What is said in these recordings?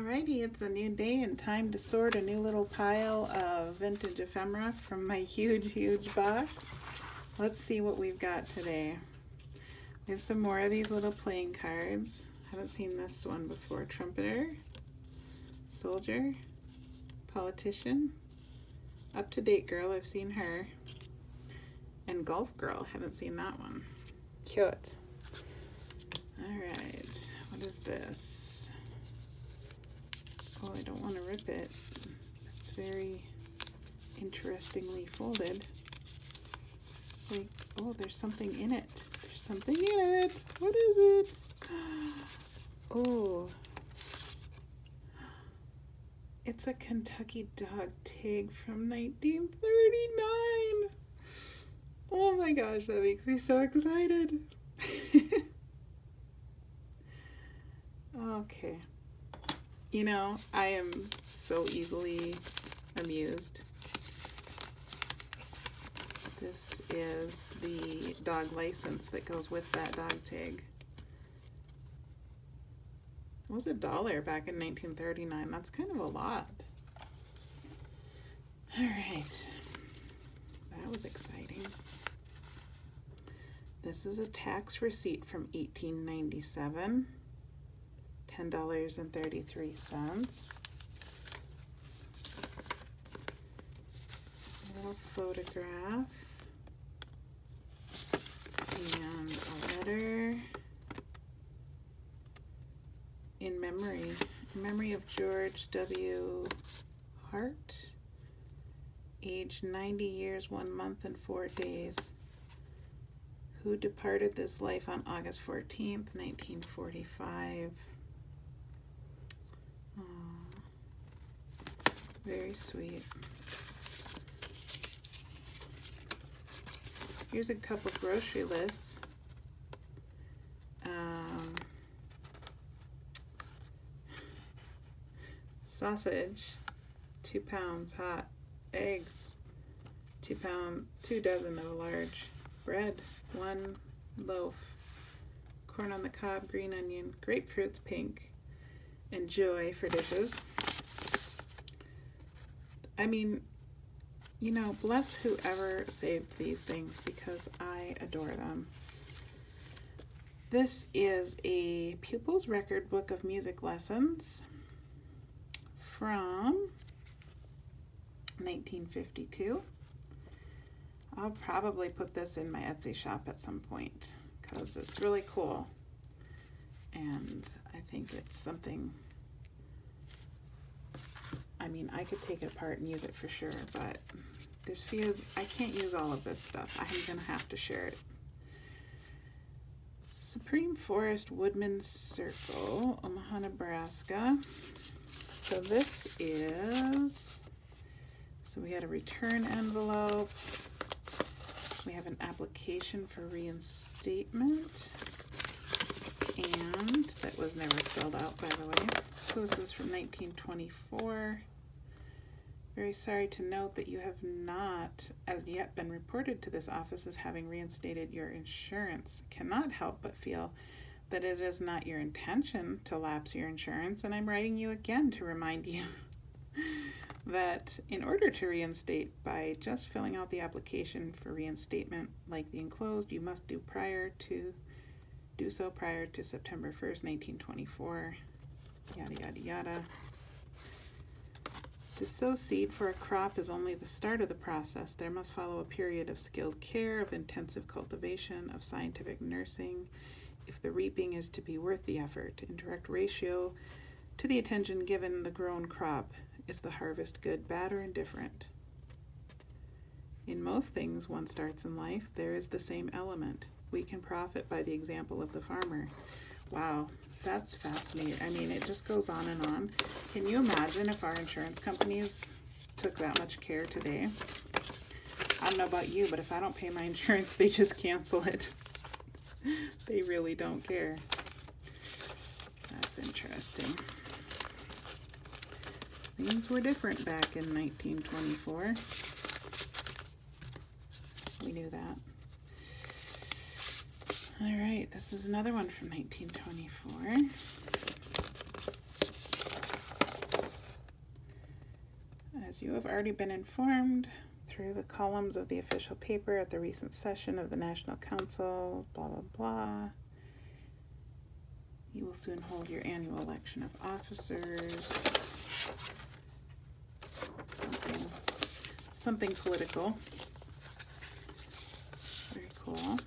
Alrighty, it's a new day and time to sort a new little pile of vintage ephemera from my huge box. Let's see what we've got today. We have some more of these little playing cards. Haven't seen this one before. Trumpeter, soldier, politician, up-to-date girl, I've seen her, and golf girl, haven't seen that one. Cute. Alright, what is this? Oh, I don't want to rip it. It's very interestingly folded. It's like, oh, there's something in it. There's something in it. What is it? Oh, it's a Kentucky dog tag from 1939. Oh my gosh, that makes me so excited. Okay. You know, I am so easily amused. This is the dog license that goes with that dog tag. It was $1 back in 1939. That's kind of a lot. All right. That was exciting. This is a tax receipt from 1897. $10.33. A little photograph and a letter in memory of George W. Hart, age 90 years, 1 month and 4 days, who departed this life on August 14th, 1945. Very sweet. Here's a couple grocery lists. Sausage, 2 pounds hot. Eggs, 2 dozen of a large. Bread, 1 loaf. Corn on the cob, green onion. Grapefruits, pink. And joy for dishes. I mean, you know, bless whoever saved these things because I adore them. This is a pupil's record book of music lessons from 1952. I'll probably put this in my Etsy shop at some point because it's really cool. And I think it's something, I mean, I could take it apart and use it for sure, but there's few, I can't use all of this stuff. I'm gonna have to share it. Supreme Forest Woodman's Circle, Omaha, Nebraska. So this is, so we had a return envelope. We have an application for reinstatement. And that was never filled out, by the way. So this is from 1924. Very sorry to note that you have not as yet been reported to this office as having reinstated your insurance. Cannot help but feel that it is not your intention to lapse your insurance, and I'm writing you again to remind you that in order to reinstate by just filling out the application for reinstatement like the enclosed, you must do so prior to September 1st, 1924, yada, yada, yada. To sow seed for a crop is only the start of the process. There must follow a period of skilled care, of intensive cultivation, of scientific nursing, if the reaping is to be worth the effort. In direct ratio to the attention given the grown crop is the harvest good, bad, or indifferent. In most things one starts in life, there is the same element. We can profit by the example of the farmer. Wow, that's fascinating. I mean, it just goes on and on. Can you imagine if our insurance companies took that much care today? I don't know about you, but if I don't pay my insurance, they just cancel it. They really don't care. That's interesting. Things were different back in 1924. We knew that. All right, this is another one from 1924. As you have already been informed through the columns of the official paper at the recent session of the National Council, blah, blah, blah, you will soon hold your annual election of officers. Something political. Very cool.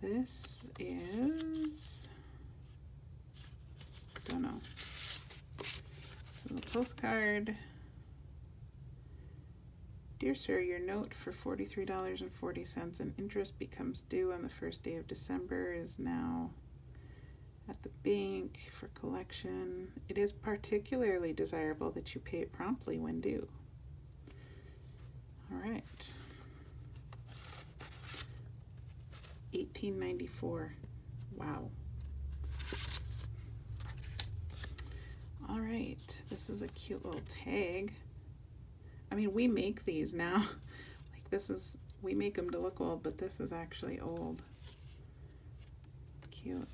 This is, don't know. So the postcard. Dear sir, your note for $43.40 in interest becomes due on the first day of December is now at the bank for collection. It is particularly desirable that you pay it promptly when due. All right. 1894. Wow. All right. This is a cute little tag. I mean, we make these now. Like this is, we make them to look old, but this is actually old. Cute.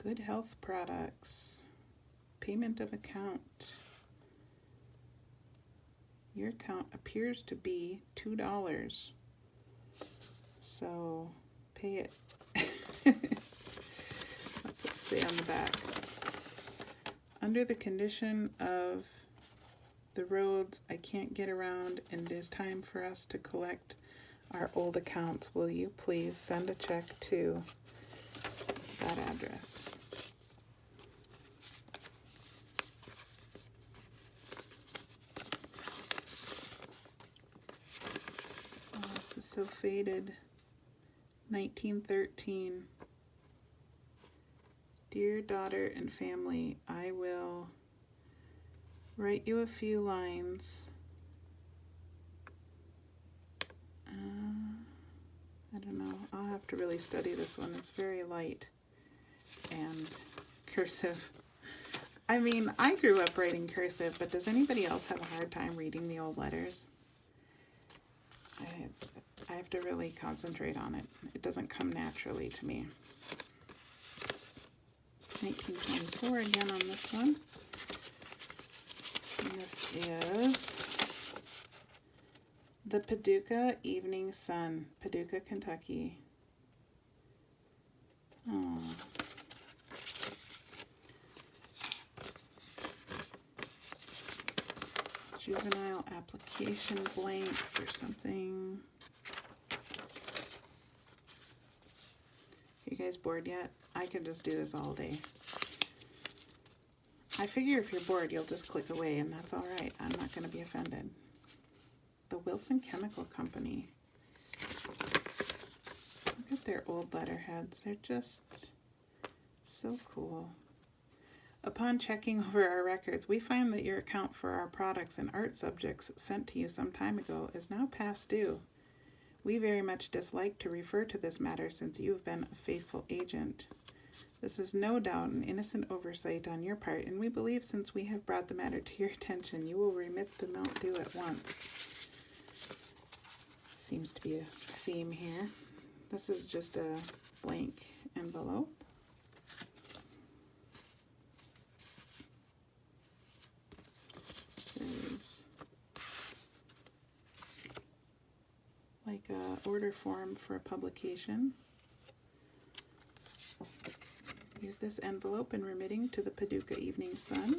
Good health products. Payment of account. Your account appears to be $2. So pay it. What's it say on the back? Under the condition of the roads I can't get around and it is time for us to collect our old accounts, will you please send a check to that address? Oh, this is so faded. 1913. Dear daughter and family, I will write you a few lines. I don't know. I'll have to really study this one. It's very light and cursive. I mean, I grew up writing cursive, but does anybody else have a hard time reading the old letters? I have to really concentrate on it. It doesn't come naturally to me. 1924 again on this one. And this is the Paducah Evening Sun, Paducah, Kentucky. Oh. Juvenile application blanks or something. You guys bored yet? I could just do this all day. I figure if you're bored, you'll just click away, and that's all right. I'm not going to be offended. The Wilson Chemical Company. Look at their old letterheads. They're just so cool. Upon checking over our records, we find that your account for our products and art subjects sent to you some time ago is now past due. We very much dislike to refer to this matter since you have been a faithful agent. This is no doubt an innocent oversight on your part, and we believe since we have brought the matter to your attention, you will remit the amount due at once. Seems to be a theme here. This is just a blank envelope. This is like an order form for a publication. Use this envelope in remitting to the Paducah Evening Sun.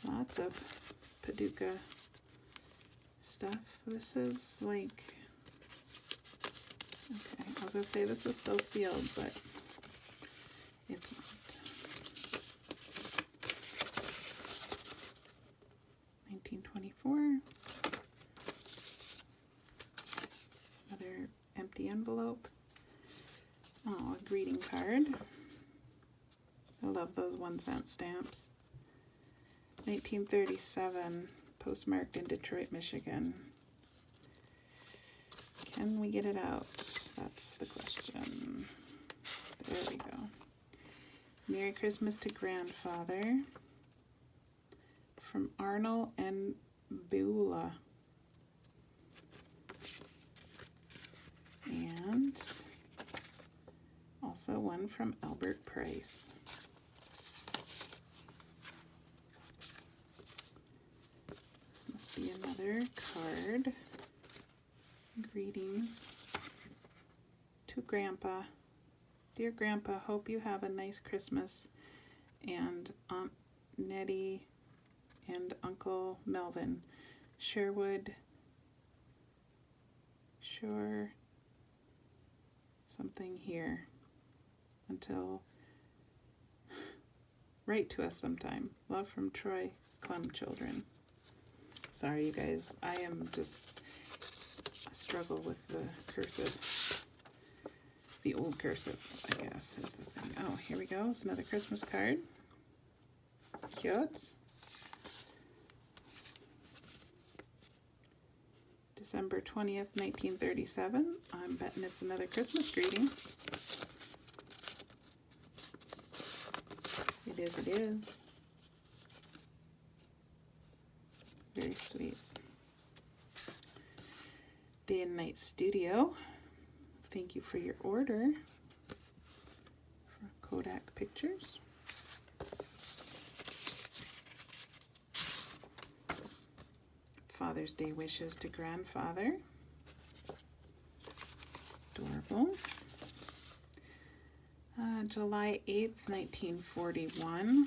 Lots of Paducah stuff. This is like, okay, I was going to say this is still sealed, but it's not. 1924. Another empty envelope. Oh, a greeting card. I love those 1-cent stamps. 1937, postmarked in Detroit, Michigan. Can we get it out? That's the question. There we go. Merry Christmas to Grandfather. From Arnold and Beulah. Also one from Albert Price. This must be another card. Greetings to Grandpa. Dear Grandpa, hope you have a nice Christmas, and Aunt Nettie and Uncle Melvin. Sherwood, sure, something here. Until, write to us sometime. Love from Troy, Clem children. Sorry, you guys. I struggle with the cursive. The old cursive, I guess, is the thing. Oh, here we go. It's another Christmas card. Cute. December 20th, 1937. I'm betting it's another Christmas greeting. It is. Very sweet. Day and Night Studio. Thank you for your order for Kodak Pictures. Father's Day wishes to grandfather. Adorable. July 8th, 1941.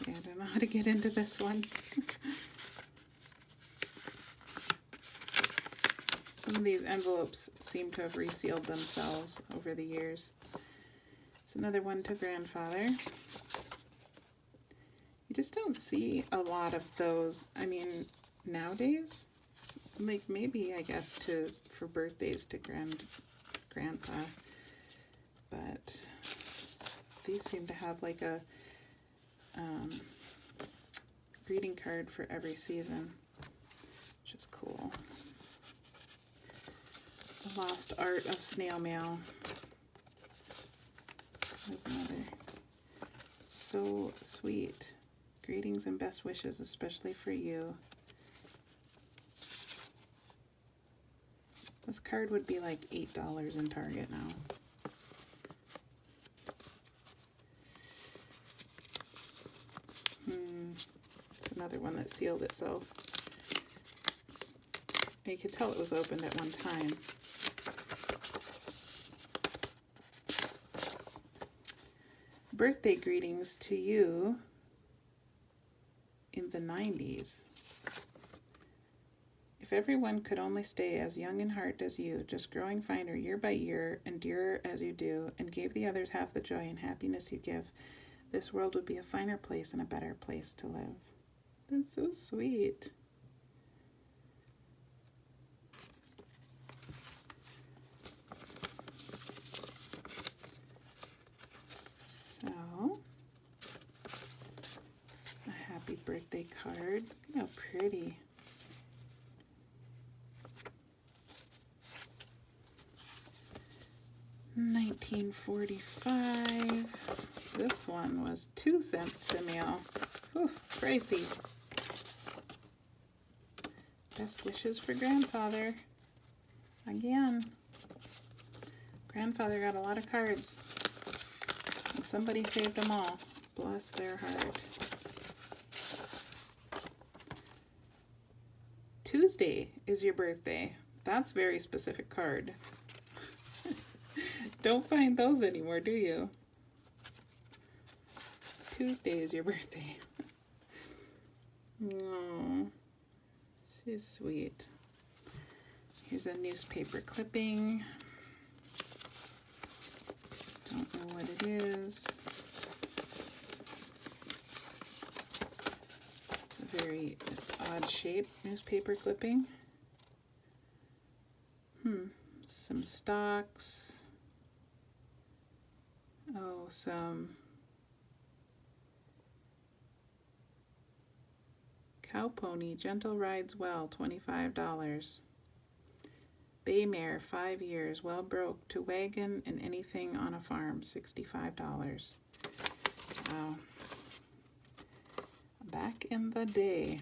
Okay, I don't know how to get into this one. Some of these envelopes seem to have resealed themselves over the years. It's another one to grandfather. You just don't see a lot of those. I mean, nowadays, like maybe I guess for birthdays to grandpa, but these seem to have like a greeting card for every season, which is cool. The Lost Art of Snail Mail. There's another. So sweet. Greetings and best wishes, especially for you. This card would be like $8 in Target now. It's another one that sealed itself. You could tell it was opened at one time. Birthday greetings to you in the 90s. If everyone could only stay as young in heart as you, just growing finer year by year, and dearer as you do, and gave the others half the joy and happiness you give, this world would be a finer place and a better place to live. That's so sweet. So, a happy birthday card. Look how pretty. $19.45. This one was 2 cents to mail. Whew, pricey. Best wishes for grandfather. Again. Grandfather got a lot of cards. And somebody saved them all. Bless their heart. Tuesday is your birthday. That's a very specific card. Don't find those anymore, do you? Tuesday is your birthday. Oh, she's sweet. Here's a newspaper clipping. Don't know what it is. It's a very odd shape newspaper clipping. Some stocks. Oh, some cow pony, gentle rides well, $25. Bay mare, 5 years, well broke to wagon and anything on a farm, $65. Wow. Back in the day.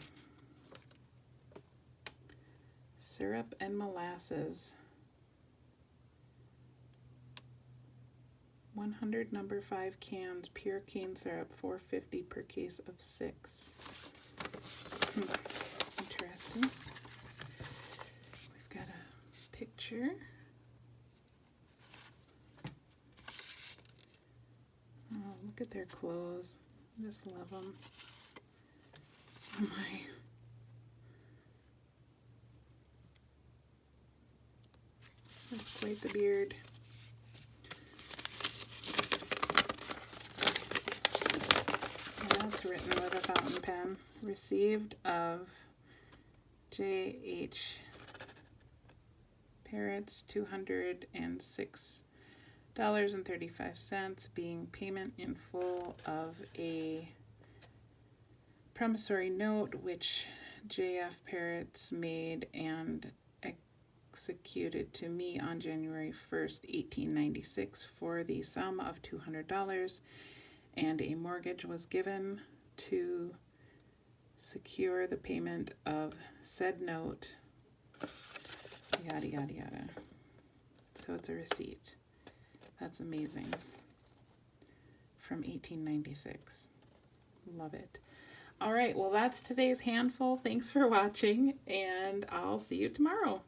syrup and molasses. 100 number 5 cans, pure cane syrup, $4.50 per case of 6. Interesting. We've got a picture. Oh, look at their clothes. I just love them. Oh my. That's quite the beard. That's written with a fountain pen. Received of J.H. Parrots, $206.35, being payment in full of a promissory note which J.F. Parrots made and executed to me on January 1st, 1896 for the sum of $200, and a mortgage was given to secure the payment of said note, yada yada yada. So it's a receipt. That's amazing. From 1896. Love it. All right, well, that's today's handful. Thanks for watching, and I'll see you tomorrow.